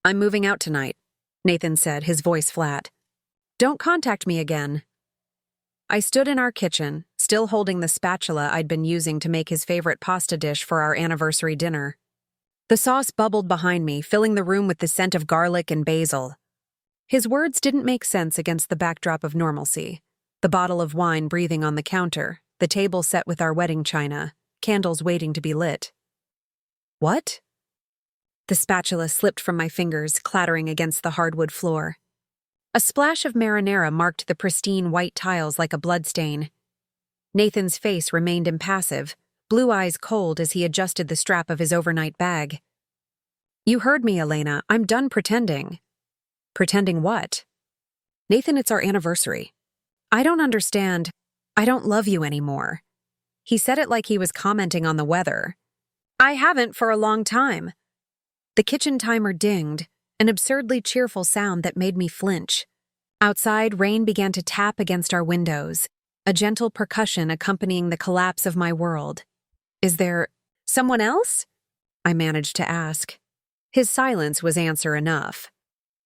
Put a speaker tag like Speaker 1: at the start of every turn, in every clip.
Speaker 1: I'm moving out tonight, Nathan said, his voice flat. Don't contact me again. I stood in our kitchen, still holding the spatula I'd been using to make his favorite pasta dish for our anniversary dinner. The sauce bubbled behind me, filling the room with the scent of garlic and basil. His words didn't make sense against the backdrop of normalcy. The bottle of wine breathing on the counter, the table set with our wedding china, candles waiting to be lit. What? The spatula slipped from my fingers, clattering against the hardwood floor. A splash of marinara marked the pristine white tiles like a bloodstain. Nathan's face remained impassive, blue eyes cold as he adjusted the strap of his overnight bag. You heard me, Elena. I'm done pretending. Pretending what? Nathan, it's our anniversary. I don't understand. I don't love you anymore. He said it like he was commenting on the weather. I haven't for a long time. The kitchen timer dinged, an absurdly cheerful sound that made me flinch. Outside, rain began to tap against our windows, a gentle percussion accompanying the collapse of my world. Is there someone else? I managed to ask. His silence was answer enough.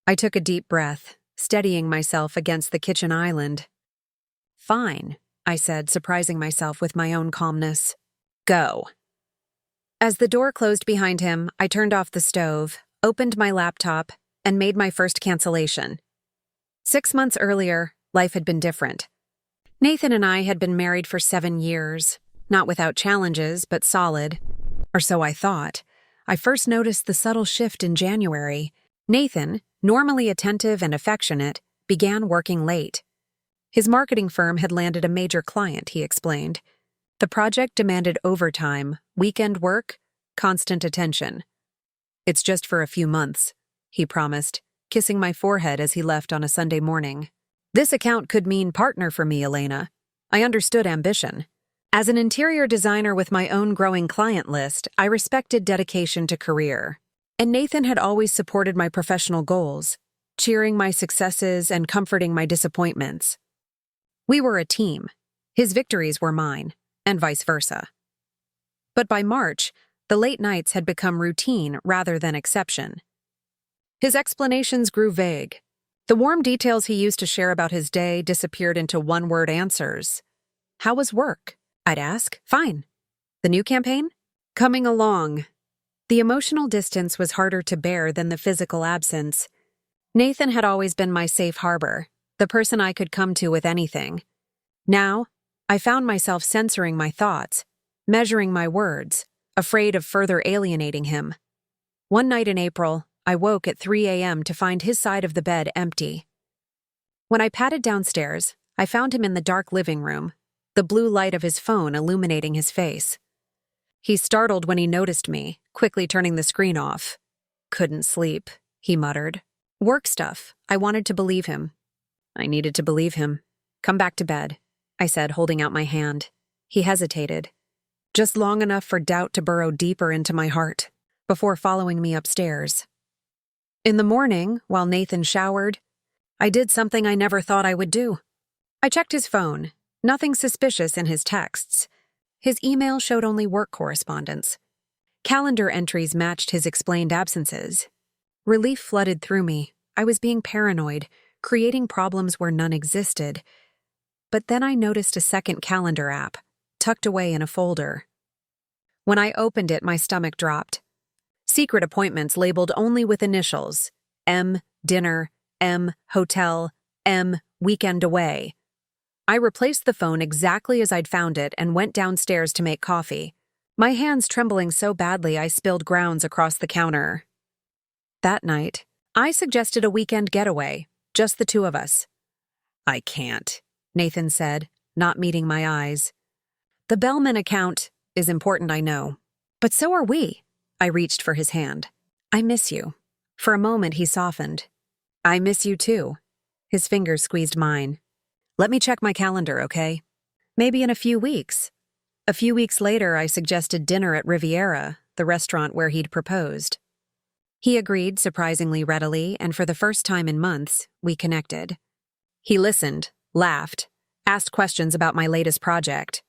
Speaker 1: I took a deep breath, steadying myself against the kitchen island. Fine, I said, surprising myself with my own calmness. Go. As the door closed behind him, I turned off the stove, opened my laptop, and made my first cancellation. 6 months earlier, life had been different. Nathan and I had been married for 7 years, not without challenges, but solid. Or so I thought. I first noticed the subtle shift in January. Nathan, normally attentive and affectionate, began working late. His marketing firm had landed a major client, he explained. The project demanded overtime, weekend work, constant attention. It's just for a few months, he promised, kissing my forehead as he left on a Sunday morning. This account could mean partner for me, Elena. I understood ambition. As an interior designer with my own growing client list, I respected dedication to career. And Nathan had always supported my professional goals, cheering my successes and comforting my disappointments. We were a team. His victories were mine, and vice versa. But by March, the late nights had become routine rather than exception. His explanations grew vague. The warm details he used to share about his day disappeared into one-word answers. How was work? I'd ask. Fine. The new campaign? Coming along. The emotional distance was harder to bear than the physical absence. Nathan had always been my safe harbor, the person I could come to with anything. Now, I found myself censoring my thoughts, measuring my words, afraid of further alienating him. One night in April, I woke at 3 a.m. to find his side of the bed empty. When I padded downstairs, I found him in the dark living room, the blue light of his phone illuminating his face. He startled when he noticed me, quickly turning the screen off. Couldn't sleep, he muttered. Work stuff. I wanted to believe him. I needed to believe him. Come back to bed, I said, holding out my hand. He hesitated, just long enough for doubt to burrow deeper into my heart, before following me upstairs. In the morning, while Nathan showered, I did something I never thought I would do. I checked his phone. Nothing suspicious in his texts. His email showed only work correspondence. Calendar entries matched his explained absences. Relief flooded through me. I was being paranoid, creating problems where none existed. But then I noticed a second calendar app, tucked away in a folder. When I opened it, my stomach dropped. Secret appointments labeled only with initials. M, dinner, M, hotel, M, weekend away. I replaced the phone exactly as I'd found it and went downstairs to make coffee, my hands trembling so badly I spilled grounds across the counter. That night, I suggested a weekend getaway, just the two of us. I can't, Nathan said, not meeting my eyes. The Bellman account is important, I know. But so are we. I reached for his hand. I miss you. For a moment, he softened. I miss you too. His fingers squeezed mine. Let me check my calendar, okay? Maybe in a few weeks. A few weeks later, I suggested dinner at Riviera, the restaurant where he'd proposed. He agreed surprisingly readily, and for the first time in months, we connected. He listened, laughed, asked questions about my latest project.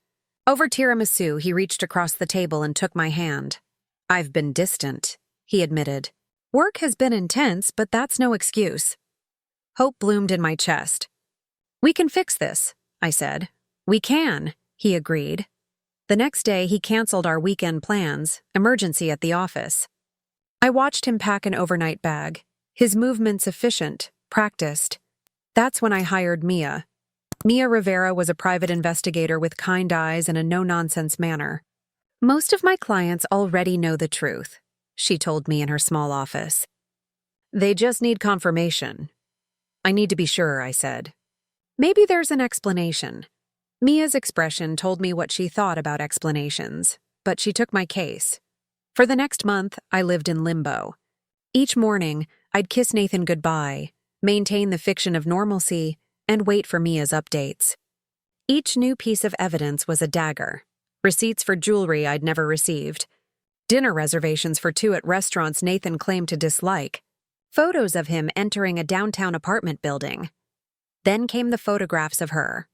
Speaker 1: Over tiramisu, he reached across the table and took my hand. I've been distant, he admitted. Work has been intense, but that's no excuse. Hope bloomed in my chest. We can fix this, I said. We can, he agreed. The next day, he canceled our weekend plans, emergency at the office. I watched him pack an overnight bag, his movements efficient, practiced. That's when I hired Mia. Mia Rivera was a private investigator with kind eyes and a no-nonsense manner. Most of my clients already know the truth, she told me in her small office. They just need confirmation. I need to be sure, I said. Maybe there's an explanation. Mia's expression told me what she thought about explanations, but she took my case. For the next month, I lived in limbo. Each morning, I'd kiss Nathan goodbye, maintain the fiction of normalcy, and wait for Mia's updates. Each new piece of evidence was a dagger. Receipts for jewelry I'd never received. Dinner reservations for 2 at restaurants Nathan claimed to dislike. Photos of him entering a downtown apartment building. Then came the photographs of her.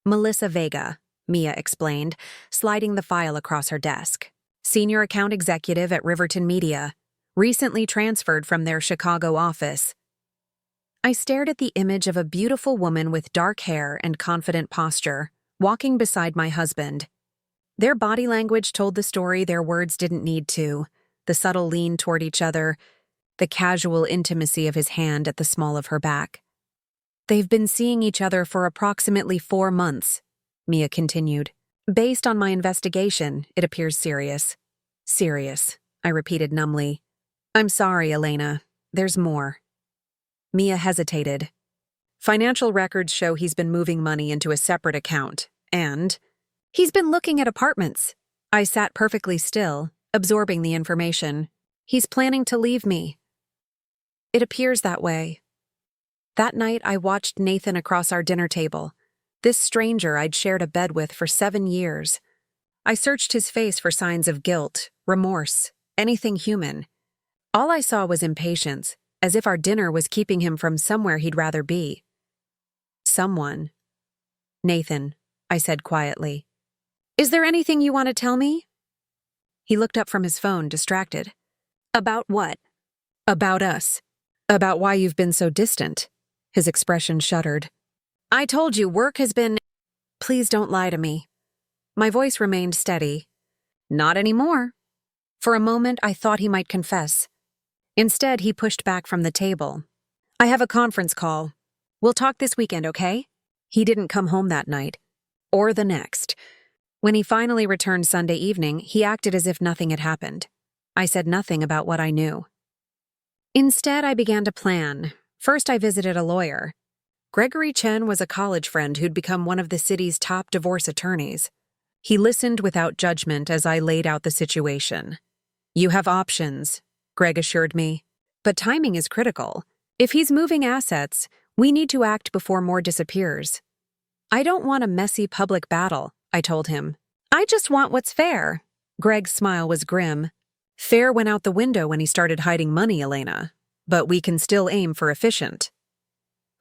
Speaker 1: Melissa Vega, Mia explained, sliding the file across her desk. Senior account executive at Riverton Media, recently transferred from their Chicago office. I stared at the image of a beautiful woman with dark hair and confident posture, walking beside my husband. Their body language told the story their words didn't need to, the subtle lean toward each other, the casual intimacy of his hand at the small of her back. They've been seeing each other for approximately 4 months, Mia continued. Based on my investigation, it appears serious. Serious, I repeated numbly. I'm sorry, Elena. There's more. Mia hesitated. Financial records show he's been moving money into a separate account, and he's been looking at apartments. I sat perfectly still, absorbing the information. He's planning to leave me. It appears that way. That night, I watched Nathan across our dinner table, this stranger I'd shared a bed with for 7 years. I searched his face for signs of guilt, remorse, anything human. All I saw was impatience, as if our dinner was keeping him from somewhere he'd rather be. Someone. Nathan, I said quietly. Is there anything you want to tell me? He looked up from his phone, distracted. About what? About us. About why you've been so distant. His expression shuddered. I told you work has been... Please don't lie to me. My voice remained steady. Not anymore. For a moment, I thought he might confess. Instead, he pushed back from the table. I have a conference call. We'll talk this weekend, okay? He didn't come home that night. Or the next. When he finally returned Sunday evening, he acted as if nothing had happened. I said nothing about what I knew. Instead, I began to plan. First, I visited a lawyer. Gregory Chen was a college friend who'd become one of the city's top divorce attorneys. He listened without judgment as I laid out the situation. You have options, Greg assured me. But timing is critical. If he's moving assets, we need to act before more disappears. I don't want a messy public battle, I told him. I just want what's fair. Greg's smile was grim. Fair went out the window when he started hiding money, Elena. But we can still aim for efficient.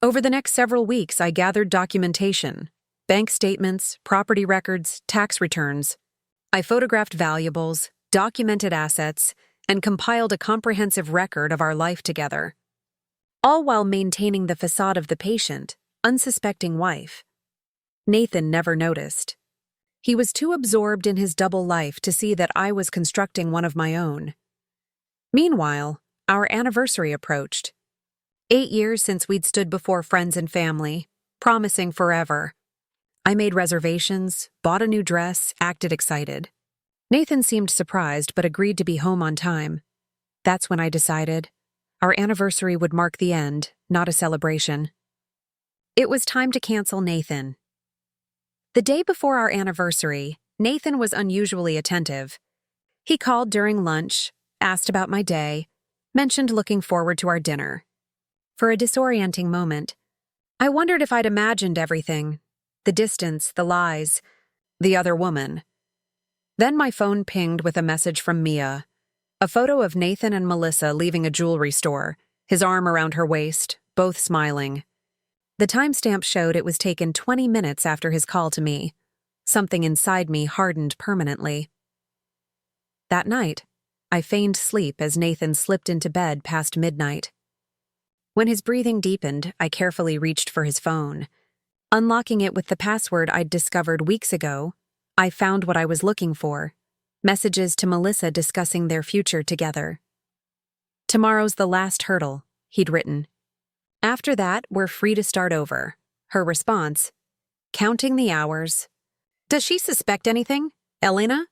Speaker 1: Over the next several weeks, I gathered documentation, bank statements, property records, tax returns. I photographed valuables, documented assets, and compiled a comprehensive record of our life together. All while maintaining the facade of the patient, unsuspecting wife. Nathan never noticed. He was too absorbed in his double life to see that I was constructing one of my own. Meanwhile, our anniversary approached. 8 years since we'd stood before friends and family, promising forever. I made reservations, bought a new dress, acted excited. Nathan seemed surprised but agreed to be home on time. That's when I decided. Our anniversary would mark the end, not a celebration. It was time to cancel Nathan. The day before our anniversary, Nathan was unusually attentive. He called during lunch, asked about my day, mentioned looking forward to our dinner. For a disorienting moment, I wondered if I'd imagined everything, the distance, the lies, the other woman. Then my phone pinged with a message from Mia, a photo of Nathan and Melissa leaving a jewelry store, his arm around her waist, both smiling. The timestamp showed it was taken 20 minutes after his call to me. Something inside me hardened permanently. That night, I feigned sleep as Nathan slipped into bed past midnight. When his breathing deepened, I carefully reached for his phone. Unlocking it with the password I'd discovered weeks ago, I found what I was looking for: messages to Melissa discussing their future together. "Tomorrow's the last hurdle," he'd written. "After that, we're free to start over." Her response: "Counting the hours." "Does she suspect anything, Elena?"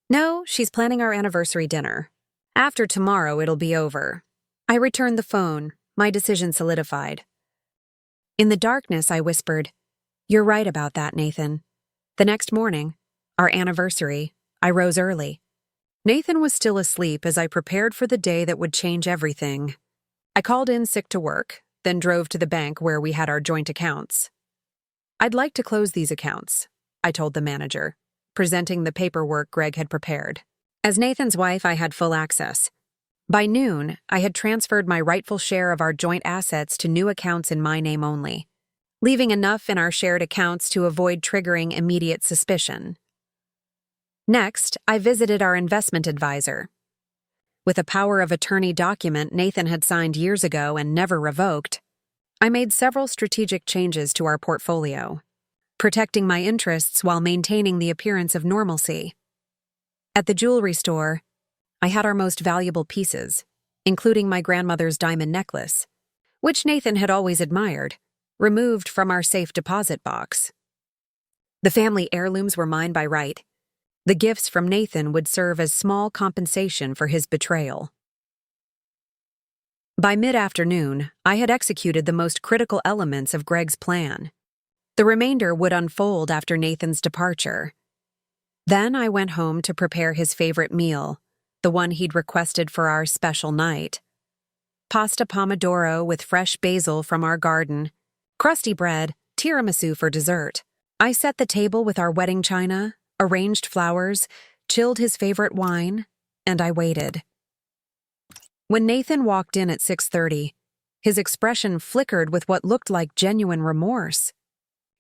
Speaker 1: "No, she's planning our anniversary dinner. After tomorrow, it'll be over." I returned the phone, my decision solidified. In the darkness, I whispered, "You're right about that, Nathan." The next morning, our anniversary, I rose early. Nathan was still asleep as I prepared for the day that would change everything. I called in sick to work, then drove to the bank where we had our joint accounts. "I'd like to close these accounts," I told the manager, presenting the paperwork Greg had prepared. As Nathan's wife, I had full access. By noon, I had transferred my rightful share of our joint assets to new accounts in my name only, leaving enough in our shared accounts to avoid triggering immediate suspicion. Next, I visited our investment advisor. With a power of attorney document Nathan had signed years ago and never revoked, I made several strategic changes to our portfolio, protecting my interests while maintaining the appearance of normalcy. At the jewelry store, I had our most valuable pieces, including my grandmother's diamond necklace, which Nathan had always admired, removed from our safe deposit box. The family heirlooms were mine by right. The gifts from Nathan would serve as small compensation for his betrayal. By mid-afternoon, I had executed the most critical elements of Greg's plan. The remainder would unfold after Nathan's departure. Then I went home to prepare his favorite meal, the one he'd requested for our special night. Pasta pomodoro with fresh basil from our garden, crusty bread, tiramisu for dessert. I set the table with our wedding china, arranged flowers, chilled his favorite wine, and I waited. When Nathan walked in at 6:30, his expression flickered with what looked like genuine remorse.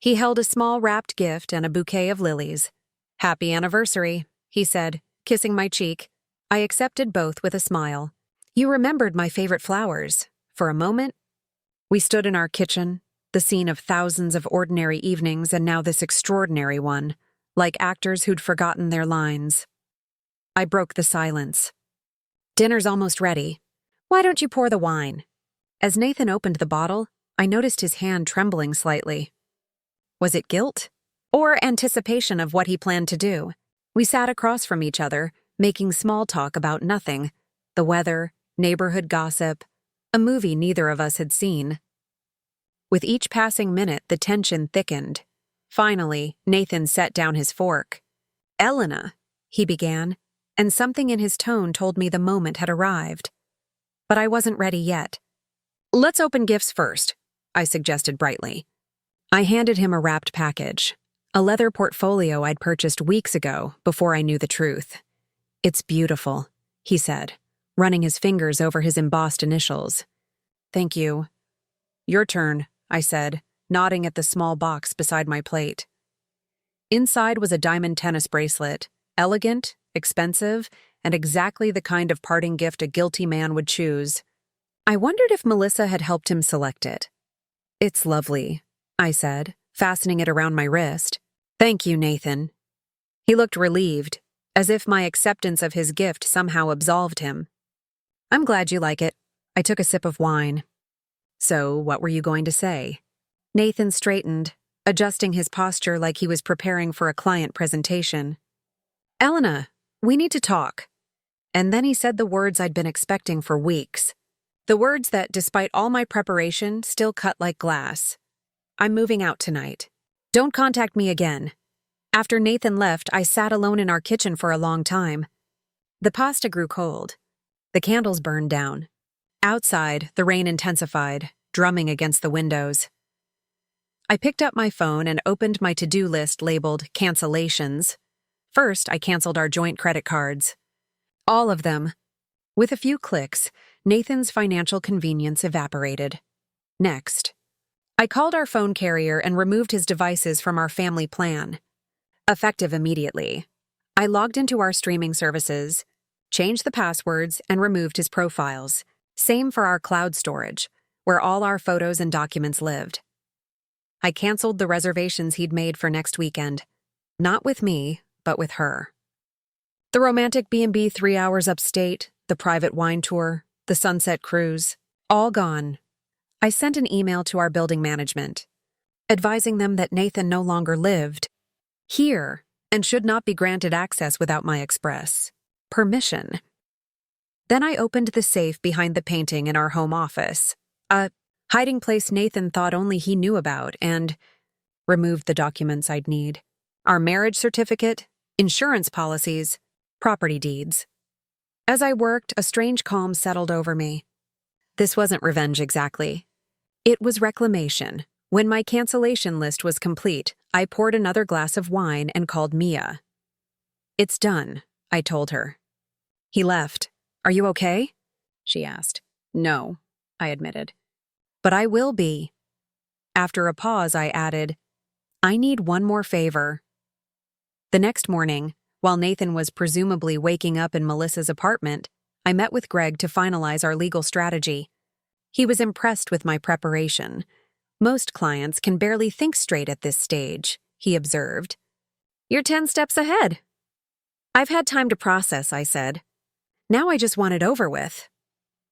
Speaker 1: He held a small wrapped gift and a bouquet of lilies. "Happy anniversary," he said, kissing my cheek. I accepted both with a smile. "You remembered my favorite flowers." For a moment, we stood in our kitchen, the scene of thousands of ordinary evenings and now this extraordinary one, like actors who'd forgotten their lines. I broke the silence. "Dinner's almost ready. Why don't you pour the wine?" As Nathan opened the bottle, I noticed his hand trembling slightly. Was it guilt? Or anticipation of what he planned to do? We sat across from each other, making small talk about nothing: the weather, neighborhood gossip, a movie neither of us had seen. With each passing minute, the tension thickened. Finally, Nathan set down his fork. "Elena," he began, and something in his tone told me the moment had arrived. But I wasn't ready yet. "Let's open gifts first," I suggested brightly. I handed him a wrapped package, a leather portfolio I'd purchased weeks ago before I knew the truth. "It's beautiful," he said, running his fingers over his embossed initials. "Thank you." "Your turn," I said, nodding at the small box beside my plate. Inside was a diamond tennis bracelet, elegant, expensive, and exactly the kind of parting gift a guilty man would choose. I wondered if Melissa had helped him select it. "It's lovely," I said, fastening it around my wrist. "Thank you, Nathan." He looked relieved, as if my acceptance of his gift somehow absolved him. "I'm glad you like it." I took a sip of wine. "So, what were you going to say?" Nathan straightened, adjusting his posture like he was preparing for a client presentation. "Elena, we need to talk." And then he said the words I'd been expecting for weeks. The words that, despite all my preparation, still cut like glass. "I'm moving out tonight. Don't contact me again." After Nathan left, I sat alone in our kitchen for a long time. The pasta grew cold. The candles burned down. Outside, the rain intensified, drumming against the windows. I picked up my phone and opened my to-do list labeled cancellations. First, I canceled our joint credit cards. All of them. With a few clicks, Nathan's financial convenience evaporated. Next, I called our phone carrier and removed his devices from our family plan. Effective immediately, I logged into our streaming services, changed the passwords, and removed his profiles. Same for our cloud storage, where all our photos and documents lived. I canceled the reservations he'd made for next weekend. Not with me, but with her. The romantic B&B 3 hours upstate, the private wine tour, the sunset cruise, all gone. I sent an email to our building management, advising them that Nathan no longer lived here and should not be granted access without my express permission. Then I opened the safe behind the painting in our home office, a hiding place Nathan thought only he knew about, and removed the documents I'd need. Our marriage certificate, insurance policies, property deeds. As I worked, a strange calm settled over me. This wasn't revenge exactly. It was reclamation. When my cancellation list was complete, I poured another glass of wine and called Mia. "It's done," I told her. He left. "Are you okay?" she asked. "No," I admitted. "But I will be." After a pause, I added, "I need one more favor." The next morning, while Nathan was presumably waking up in Melissa's apartment, I met with Greg to finalize our legal strategy. He was impressed with my preparation. "Most clients can barely think straight at this stage," he observed. "You're 10 steps ahead." "I've had time to process," I said. "Now I just want it over with."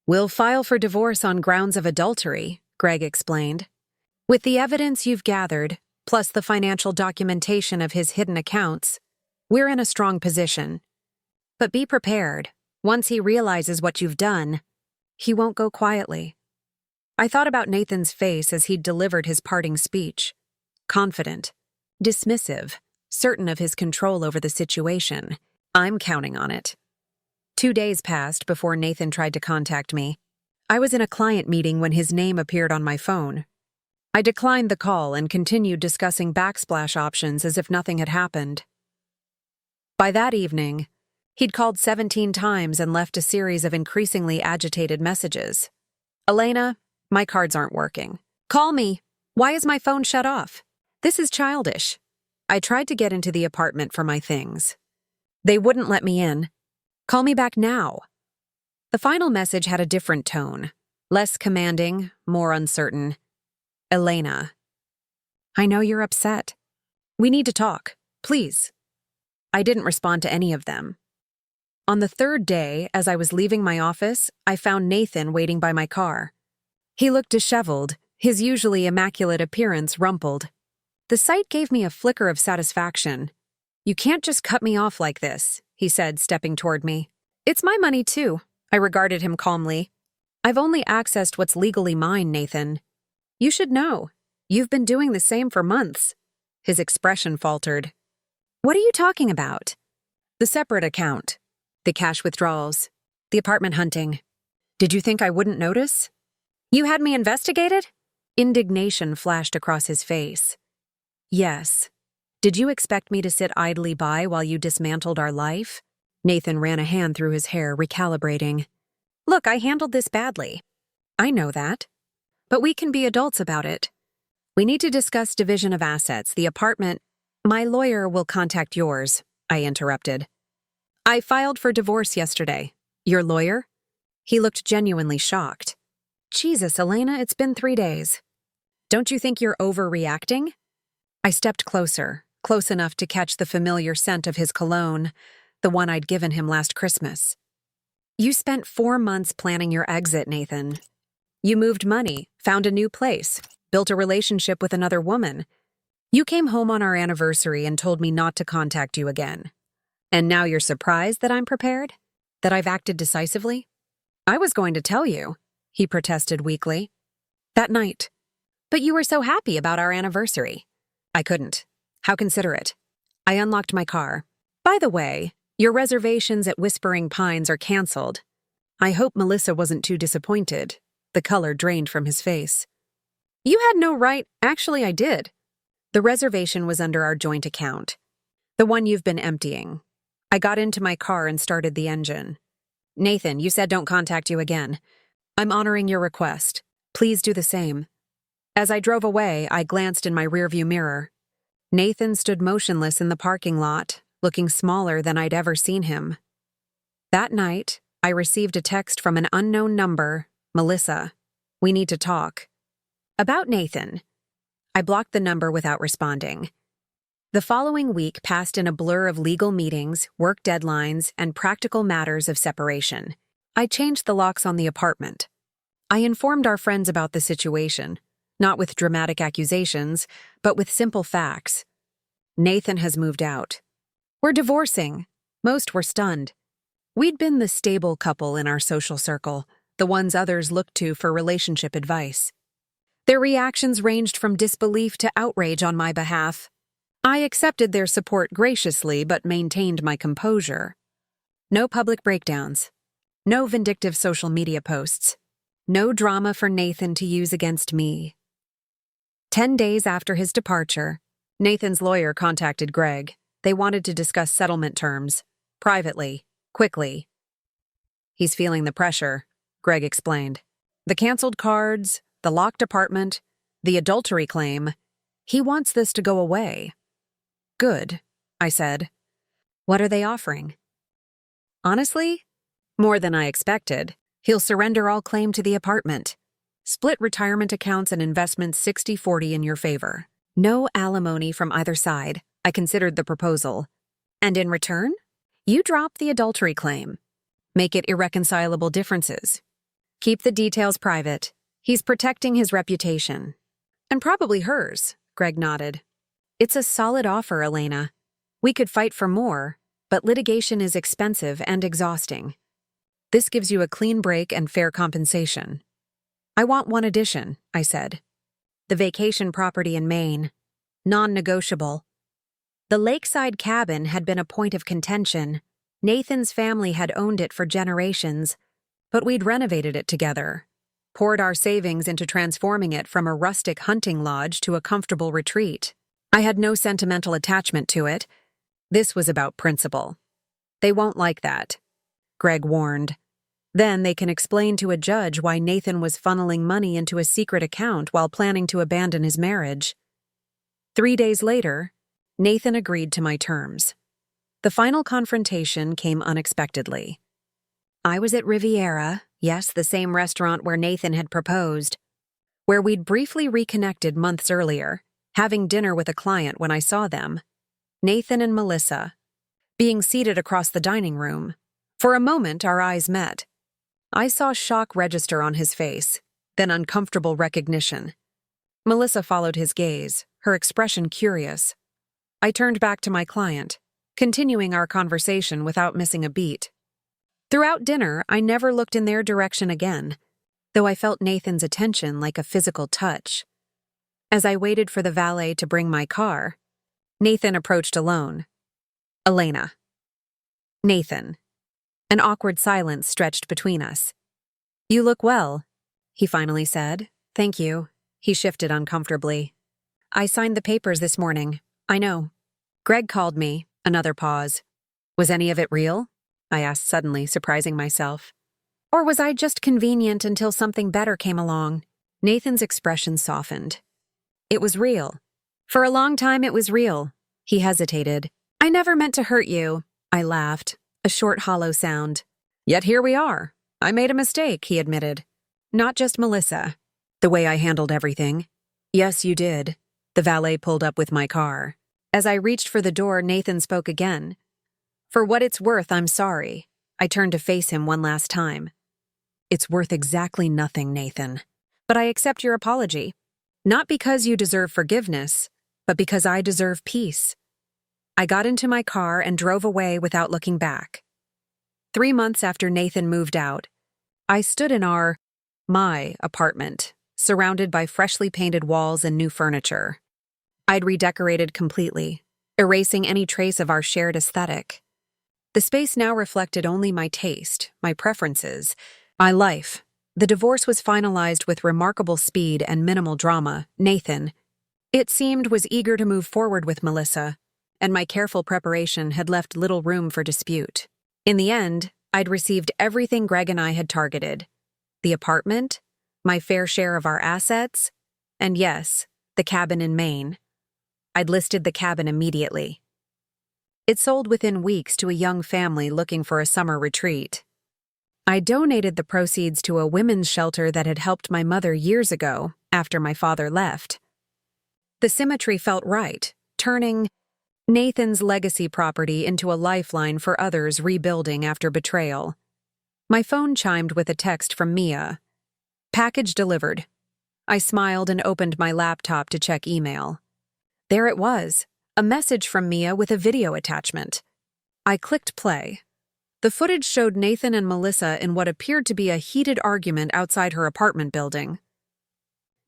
Speaker 1: "We'll file for divorce on grounds of adultery," Greg explained. "With the evidence you've gathered, plus the financial documentation of his hidden accounts, we're in a strong position. But be prepared. Once he realizes what you've done, he won't go quietly." I thought about Nathan's face as he'd delivered his parting speech. Confident, dismissive, certain of his control over the situation. I'm counting on it. 2 days passed before Nathan tried to contact me. I was in a client meeting when his name appeared on my phone. I declined the call and continued discussing backsplash options as if nothing had happened. By that evening, he'd called 17 times and left a series of increasingly agitated messages. "Elena, my cards aren't working. Call me. Why is my phone shut off? This is childish." I tried to get into the apartment for my things. They wouldn't let me in. "Call me back now." The final message had a different tone, less commanding, more uncertain. "Elena, I know you're upset. We need to talk, please." I didn't respond to any of them. On the 3rd day, as I was leaving my office, I found Nathan waiting by my car. He looked disheveled, his usually immaculate appearance rumpled. The sight gave me a flicker of satisfaction. "You can't just cut me off like this," he said, stepping toward me. "It's my money, too." I regarded him calmly. "I've only accessed what's legally mine, Nathan. You should know. You've been doing the same for months." His expression faltered. "What are you talking about?" "The separate account. The cash withdrawals. The apartment hunting. Did you think I wouldn't notice?" "You had me investigated?" Indignation flashed across his face. "Yes. Did you expect me to sit idly by while you dismantled our life?" Nathan ran a hand through his hair, recalibrating. "Look, I handled this badly. I know that. But we can be adults about it. We need to discuss division of assets, the apartment—" "My lawyer will contact yours," I interrupted. "I filed for divorce yesterday." "Your lawyer?" He looked genuinely shocked. "Jesus, Elena, it's been 3 days. Don't you think you're overreacting?" I stepped closer, close enough to catch the familiar scent of his cologne, the one I'd given him last Christmas. "You spent 4 months planning your exit, Nathan. You moved money, found a new place, built a relationship with another woman. You came home on our anniversary and told me not to contact you again. And now you're surprised that I'm prepared? That I've acted decisively?" "I was going to tell you," he protested weakly. "That night. But you were so happy about our anniversary." "I couldn't. How considerate." I unlocked my car. "By the way, your reservations at Whispering Pines are canceled." I hope Melissa wasn't too disappointed. The color drained from his face. "You had no right—" "Actually, I did. The reservation was under our joint account. The one you've been emptying." I got into my car and started the engine. "Nathan, you said don't contact you again. I'm honoring your request. Please do the same." As I drove away, I glanced in my rearview mirror. Nathan stood motionless in the parking lot, looking smaller than I'd ever seen him. That night, I received a text from an unknown number, Melissa. We need to talk. About Nathan. I blocked the number without responding. The following week passed in a blur of legal meetings, work deadlines, and practical matters of separation. I changed the locks on the apartment. I informed our friends about the situation, not with dramatic accusations, but with simple facts. Nathan has moved out. We're divorcing. Most were stunned. We'd been the stable couple in our social circle, the ones others looked to for relationship advice. Their reactions ranged from disbelief to outrage on my behalf. I accepted their support graciously but maintained my composure. No public breakdowns. No vindictive social media posts. No drama for Nathan to use against me. 10 days after his departure, Nathan's lawyer contacted Greg. They wanted to discuss settlement terms. Privately. Quickly. He's feeling the pressure, Greg explained. The canceled cards, the locked apartment, the adultery claim. He wants this to go away. Good, I said. What are they offering? Honestly, more than I expected. He'll surrender all claim to the apartment. Split retirement accounts and investments 60-40 in your favor. No alimony from either side. I considered the proposal. And in return, you drop the adultery claim. Make it irreconcilable differences. Keep the details private. He's protecting his reputation. And probably hers, Greg nodded. It's a solid offer, Elena. We could fight for more, but litigation is expensive and exhausting. This gives you a clean break and fair compensation. I want one addition, I said. The vacation property in Maine. Non-negotiable. The lakeside cabin had been a point of contention. Nathan's family had owned it for generations, but we'd renovated it together, poured our savings into transforming it from a rustic hunting lodge to a comfortable retreat. I had no sentimental attachment to it. This was about principle. They won't like that, Greg warned. Then they can explain to a judge why Nathan was funneling money into a secret account while planning to abandon his marriage. 3 days later, Nathan agreed to my terms. The final confrontation came unexpectedly. I was at Riviera, yes, the same restaurant where Nathan had proposed, where we'd briefly reconnected months earlier, having dinner with a client when I saw them, Nathan and Melissa, being seated across the dining room. For a moment, our eyes met. I saw shock register on his face, then uncomfortable recognition. Melissa followed his gaze, her expression curious. I turned back to my client, continuing our conversation without missing a beat. Throughout dinner, I never looked in their direction again, though I felt Nathan's attention like a physical touch. As I waited for the valet to bring my car, Nathan approached alone. Elena. Nathan. An awkward silence stretched between us. You look well, he finally said. Thank you. He shifted uncomfortably. I signed the papers this morning. I know. Greg called me. Another pause. Was any of it real? I asked suddenly, surprising myself. Or was I just convenient until something better came along? Nathan's expression softened. It was real. For a long time it was real. He hesitated. I never meant to hurt you. I laughed, a short hollow sound. Yet here we are. I made a mistake, he admitted. Not just Melissa. The way I handled everything. Yes, you did. The valet pulled up with my car. As I reached for the door, Nathan spoke again. For what it's worth, I'm sorry. I turned to face him one last time. It's worth exactly nothing, Nathan. But I accept your apology. Not because you deserve forgiveness, but because I deserve peace. I got into my car and drove away without looking back. 3 months after Nathan moved out, I stood in my apartment, surrounded by freshly painted walls and new furniture. I'd redecorated completely, erasing any trace of our shared aesthetic. The space now reflected only my taste, my preferences, my life. The divorce was finalized with remarkable speed and minimal drama. Nathan, it seemed, was eager to move forward with Melissa, and my careful preparation had left little room for dispute. In the end, I'd received everything Greg and I had targeted. The apartment, my fair share of our assets, and yes, the cabin in Maine. I'd listed the cabin immediately. It sold within weeks to a young family looking for a summer retreat. I donated the proceeds to a women's shelter that had helped my mother years ago after my father left. The symmetry felt right, turning Nathan's legacy property into a lifeline for others rebuilding after betrayal. My phone chimed with a text from Mia. Package delivered. I smiled and opened my laptop to check email. There it was, a message from Mia with a video attachment. I clicked play. The footage showed Nathan and Melissa in what appeared to be a heated argument outside her apartment building.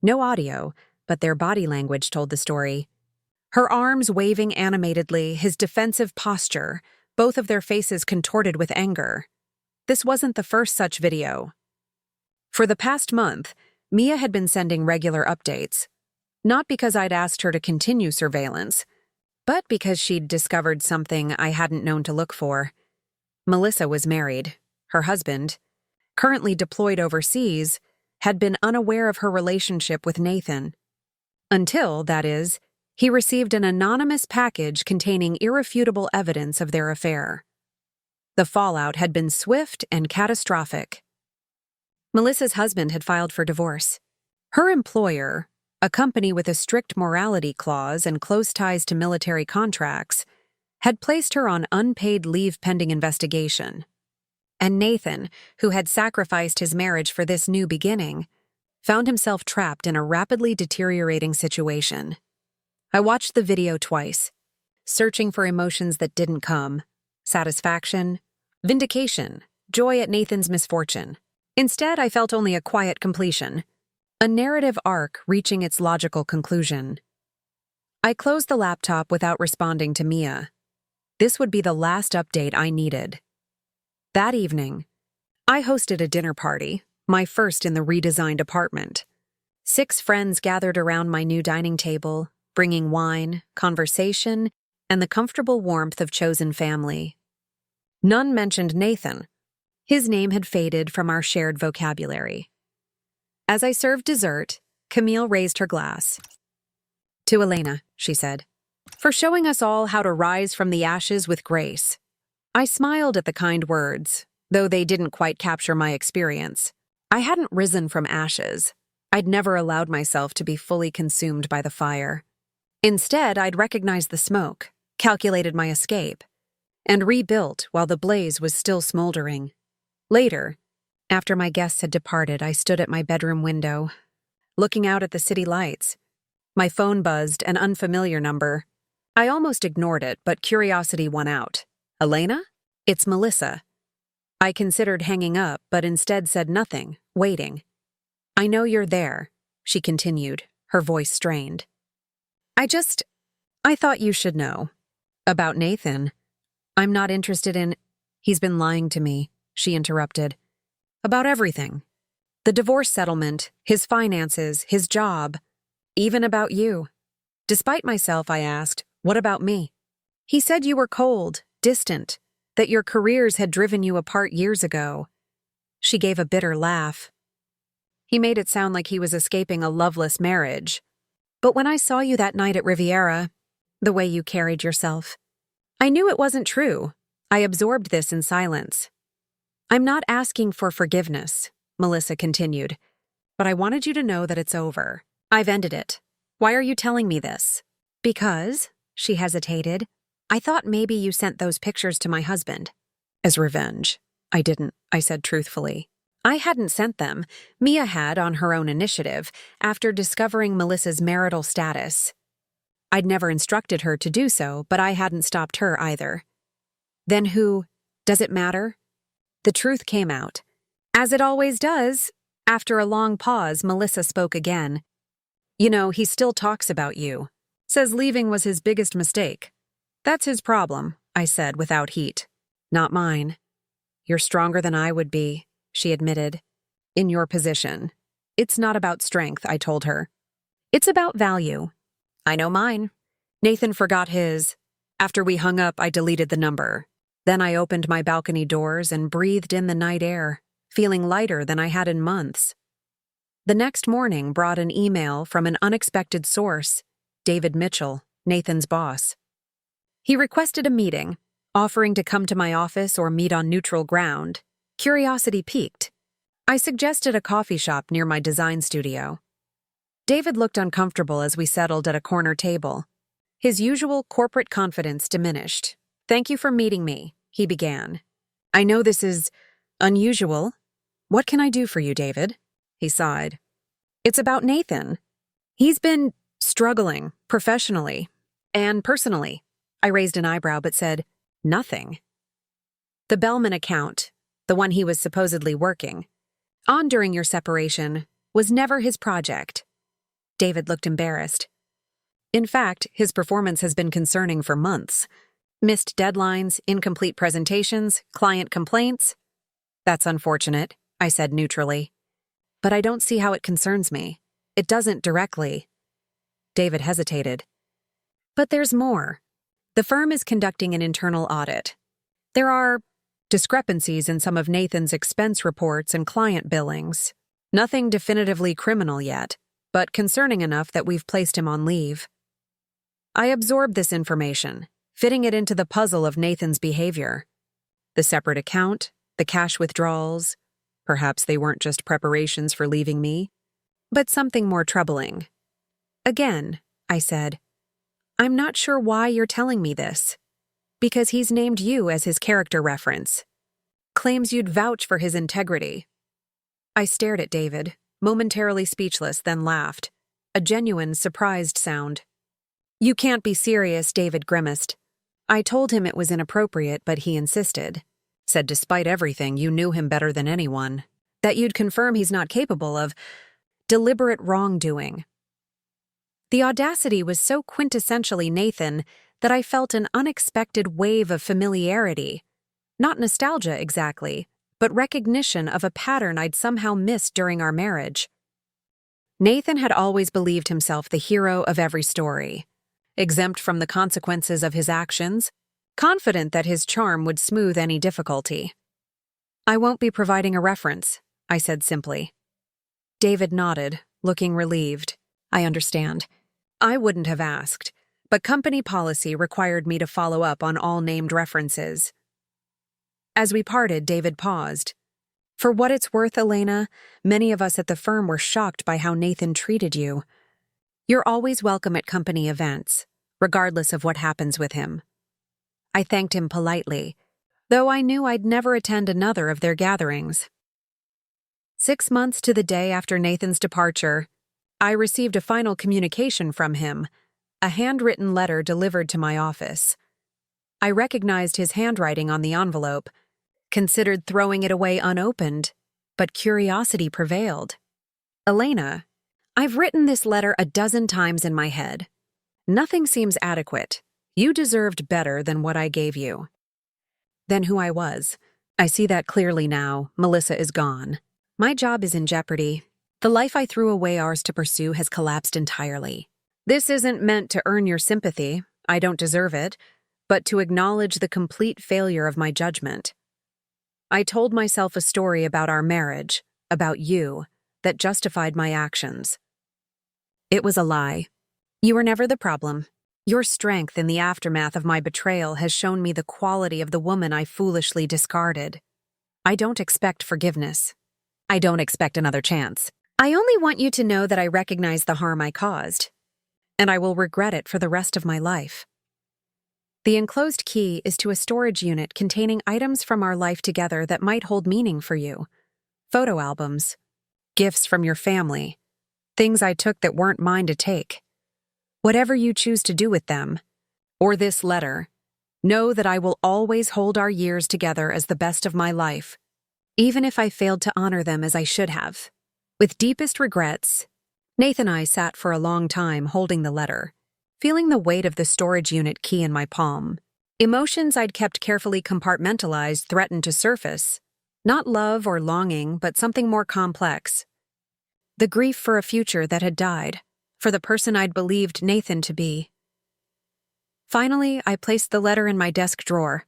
Speaker 1: No audio, but their body language told the story. Her arms waving animatedly, his defensive posture, both of their faces contorted with anger. This wasn't the first such video. For the past month, Mia had been sending regular updates. Not because I'd asked her to continue surveillance, but because she'd discovered something I hadn't known to look for. Melissa was married. Her husband, currently deployed overseas, had been unaware of her relationship with Nathan. Until, that is, he received an anonymous package containing irrefutable evidence of their affair. The fallout had been swift and catastrophic. Melissa's husband had filed for divorce. Her employer, a company with a strict morality clause and close ties to military contracts, had placed her on unpaid leave pending investigation. And Nathan, who had sacrificed his marriage for this new beginning, found himself trapped in a rapidly deteriorating situation. I watched the video twice, searching for emotions that didn't come: satisfaction, vindication, joy at Nathan's misfortune. Instead, I felt only a quiet completion, a narrative arc reaching its logical conclusion. I closed the laptop without responding to Mia. This would be the last update I needed. That evening, I hosted a dinner party, my first in the redesigned apartment. 6 friends gathered around my new dining table, bringing wine, conversation, and the comfortable warmth of chosen family. None mentioned Nathan. His name had faded from our shared vocabulary. As I served dessert, Camille raised her glass. "To Elena," she said, "for showing us all how to rise from the ashes with grace." I smiled at the kind words, though they didn't quite capture my experience. I hadn't risen from ashes. I'd never allowed myself to be fully consumed by the fire. Instead, I'd recognized the smoke, calculated my escape, and rebuilt while the blaze was still smoldering. Later, after my guests had departed, I stood at my bedroom window, looking out at the city lights. My phone buzzed, an unfamiliar number. I almost ignored it, but curiosity won out. "Elena? It's Melissa." I considered hanging up, but instead said nothing, waiting. "I know you're there," she continued, her voice strained. I thought you should know. About Nathan. I'm not interested in— He's been lying to me," she interrupted. "About everything. The divorce settlement, his finances, his job, even about you." Despite myself, I asked, "What about me?" "He said you were cold, distant, that your careers had driven you apart years ago." She gave a bitter laugh. "He made it sound like he was escaping a loveless marriage. But when I saw you that night at Riviera, the way you carried yourself, I knew it wasn't true. I absorbed this in silence." "I'm not asking for forgiveness," Melissa continued, "but I wanted you to know that it's over. I've ended it. Why are you telling me this?" "Because," she hesitated, "I thought maybe you sent those pictures to my husband." "As revenge." "I didn't," I said truthfully. I hadn't sent them. Mia had on her own initiative, after discovering Melissa's marital status. I'd never instructed her to do so, but I hadn't stopped her either. "Then who— does it matter?" The truth came out. As it always does. After a long pause, Melissa spoke again. "You know, he still talks about you. Says leaving was his biggest mistake." "That's his problem," I said without heat. "Not mine." "You're stronger than I would be," she admitted. "In your position. It's not about strength," I told her. "It's about value. I know mine." Nathan forgot his. After we hung up, I deleted the number. Then I opened my balcony doors and breathed in the night air, feeling lighter than I had in months. The next morning brought an email from an unexpected source, David Mitchell, Nathan's boss. He requested a meeting, offering to come to my office or meet on neutral ground. Curiosity piqued. I suggested a coffee shop near my design studio. David looked uncomfortable as we settled at a corner table. His usual corporate confidence diminished. "Thank you for meeting me," he began. "I know this is unusual. What can I do for you, David?" He sighed. "It's about Nathan. He's been struggling, professionally and personally." I raised an eyebrow but said, "Nothing." "The Bellman account, the one he was supposedly working on during your separation, was never his project." David looked embarrassed. "In fact, his performance has been concerning for months. Missed deadlines, incomplete presentations, client complaints." "That's unfortunate," I said neutrally. "But I don't see how it concerns me. It doesn't directly." David hesitated. "But there's more. The firm is conducting an internal audit. There are discrepancies in some of Nathan's expense reports and client billings. Nothing definitively criminal yet, but concerning enough that we've placed him on leave." I absorbed this information, fitting it into the puzzle of Nathan's behavior. The separate account, the cash withdrawals. Perhaps they weren't just preparations for leaving me, but something more troubling. "Again," I said, "I'm not sure why you're telling me this. Because he's named you as his character reference. Claims you'd vouch for his integrity." I stared at David, momentarily speechless, then laughed. A genuine, surprised sound. "You can't be serious," David grimaced. I told him it was inappropriate, but he insisted. Said despite everything, you knew him better than anyone. That you'd confirm he's not capable of deliberate wrongdoing. The audacity was so quintessentially Nathan that I felt an unexpected wave of familiarity. Not nostalgia exactly, but recognition of a pattern I'd somehow missed during our marriage. Nathan had always believed himself the hero of every story, exempt from the consequences of his actions, confident that his charm would smooth any difficulty. "I won't be providing a reference," I said simply. David nodded, looking relieved. "I understand. I wouldn't have asked, but company policy required me to follow up on all named references." As we parted, David paused. "For what it's worth, Elena, many of us at the firm were shocked by how Nathan treated you. You're always welcome at company events, regardless of what happens with him." I thanked him politely, though I knew I'd never attend another of their gatherings. 6 months to the day after Nathan's departure, I received a final communication from him, a handwritten letter delivered to my office. I recognized his handwriting on the envelope, considered throwing it away unopened, but curiosity prevailed. "Elena, I've written this letter a dozen times in my head. Nothing seems adequate. You deserved better than what I gave you." Then who I was. I see that clearly now. Melissa is gone. My job is in jeopardy. The life I threw away ours to pursue has collapsed entirely. This isn't meant to earn your sympathy. I don't deserve it, but to acknowledge the complete failure of my judgment. I told myself a story about our marriage, about you, that justified my actions. It was a lie. You were never the problem. Your strength in the aftermath of my betrayal has shown me the quality of the woman I foolishly discarded. I don't expect forgiveness. I don't expect another chance. I only want you to know that I recognize the harm I caused, and I will regret it for the rest of my life. The enclosed key is to a storage unit containing items from our life together that might hold meaning for you. Photo albums, gifts from your family, things I took that weren't mine to take. Whatever you choose to do with them, or this letter, know that I will always hold our years together as the best of my life, even if I failed to honor them as I should have. With deepest regrets, Nathan and I sat for a long time holding the letter, feeling the weight of the storage unit key in my palm. Emotions I'd kept carefully compartmentalized threatened to surface. Not love or longing, but something more complex. The grief for a future that had died, for the person I'd believed Nathan to be. Finally, I placed the letter in my desk drawer.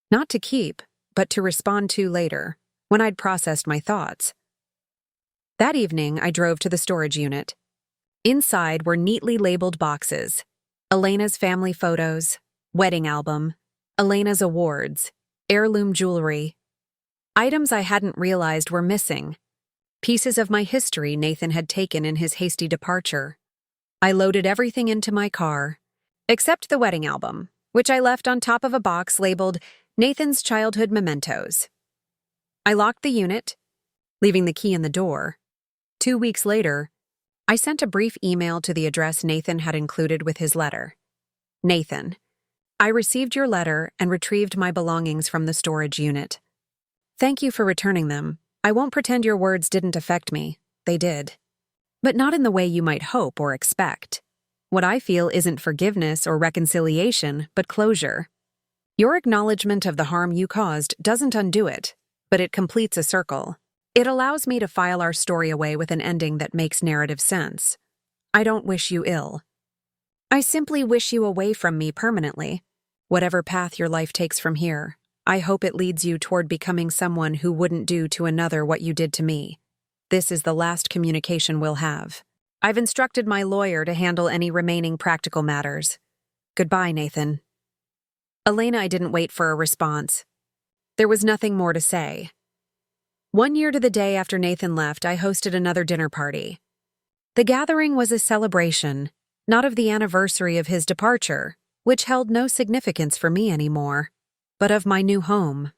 Speaker 1: Not to keep, but to respond to later, when I'd processed my thoughts. That evening, I drove to the storage unit. Inside were neatly labeled boxes, Elena's family photos, wedding album, Elena's awards, heirloom jewelry. Items I hadn't realized were missing. Pieces of my history Nathan had taken in his hasty departure. I loaded everything into my car, except the wedding album, which I left on top of a box labeled Nathan's Childhood Mementos. I locked the unit, leaving the key in the door. 2 weeks later, I sent a brief email to the address Nathan had included with his letter. Nathan, I received your letter and retrieved my belongings from the storage unit. Thank you for returning them. I won't pretend your words didn't affect me. They did. But not in the way you might hope or expect. What I feel isn't forgiveness or reconciliation, but closure. Your acknowledgement of the harm you caused doesn't undo it, but it completes a circle. It allows me to file our story away with an ending that makes narrative sense. I don't wish you ill. I simply wish you away from me permanently. Whatever path your life takes from here, I hope it leads you toward becoming someone who wouldn't do to another what you did to me. This is the last communication we'll have. I've instructed my lawyer to handle any remaining practical matters. Goodbye, Nathan. Elena, I didn't wait for a response. There was nothing more to say. 1 year to the day after Nathan left, I hosted another dinner party. The gathering was a celebration, not of the anniversary of his departure, which held no significance for me anymore, but of my new home.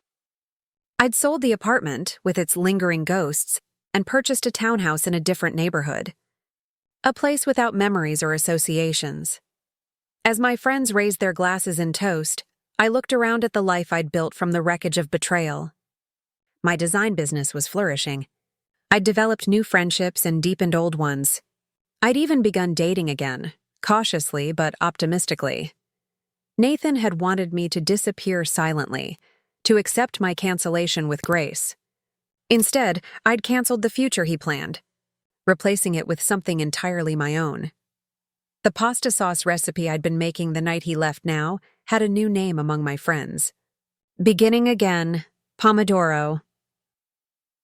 Speaker 1: I'd sold the apartment, with its lingering ghosts, and purchased a townhouse in a different neighborhood. A place without memories or associations. As my friends raised their glasses in toast, I looked around at the life I'd built from the wreckage of betrayal. My design business was flourishing. I'd developed new friendships and deepened old ones. I'd even begun dating again, cautiously but optimistically. Nathan had wanted me to disappear silently, to accept my cancellation with grace. Instead, I'd canceled the future he planned, replacing it with something entirely my own. The pasta sauce recipe I'd been making the night he left now had a new name among my friends. Beginning again, Pomodoro.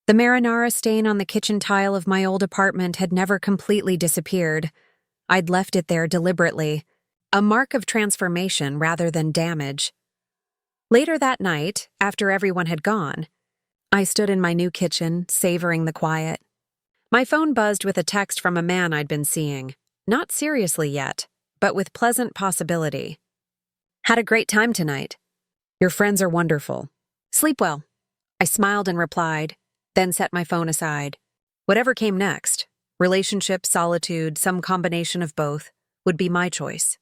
Speaker 1: The marinara stain on the kitchen tile of my old apartment had never completely disappeared. I'd left it there deliberately, a mark of transformation rather than damage. Later that night, after everyone had gone, I stood in my new kitchen, savoring the quiet. My phone buzzed with a text from a man I'd been seeing, not seriously yet, but with pleasant possibility. Had a great time tonight. Your friends are wonderful. Sleep well. I smiled and replied, then set my phone aside. Whatever came next, relationship, solitude, some combination of both, would be my choice.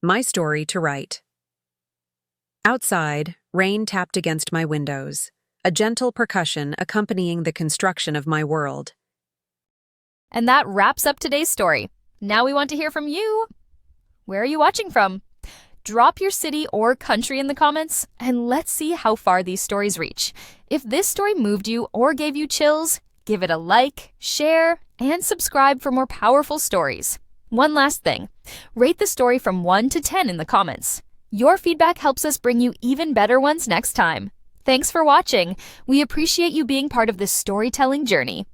Speaker 1: My story to write. Outside, rain tapped against my windows, a gentle percussion accompanying the construction of my world.
Speaker 2: And that wraps up today's story. Now we want to hear from you. Where are you watching from? Drop your city or country in the comments, and let's see how far these stories reach. If this story moved you or gave you chills, give it a like, share, and subscribe for more powerful stories. One last thing, rate the story from 1 to 10 in the comments. Your feedback helps us bring you even better ones next time. Thanks for watching. We appreciate you being part of this storytelling journey.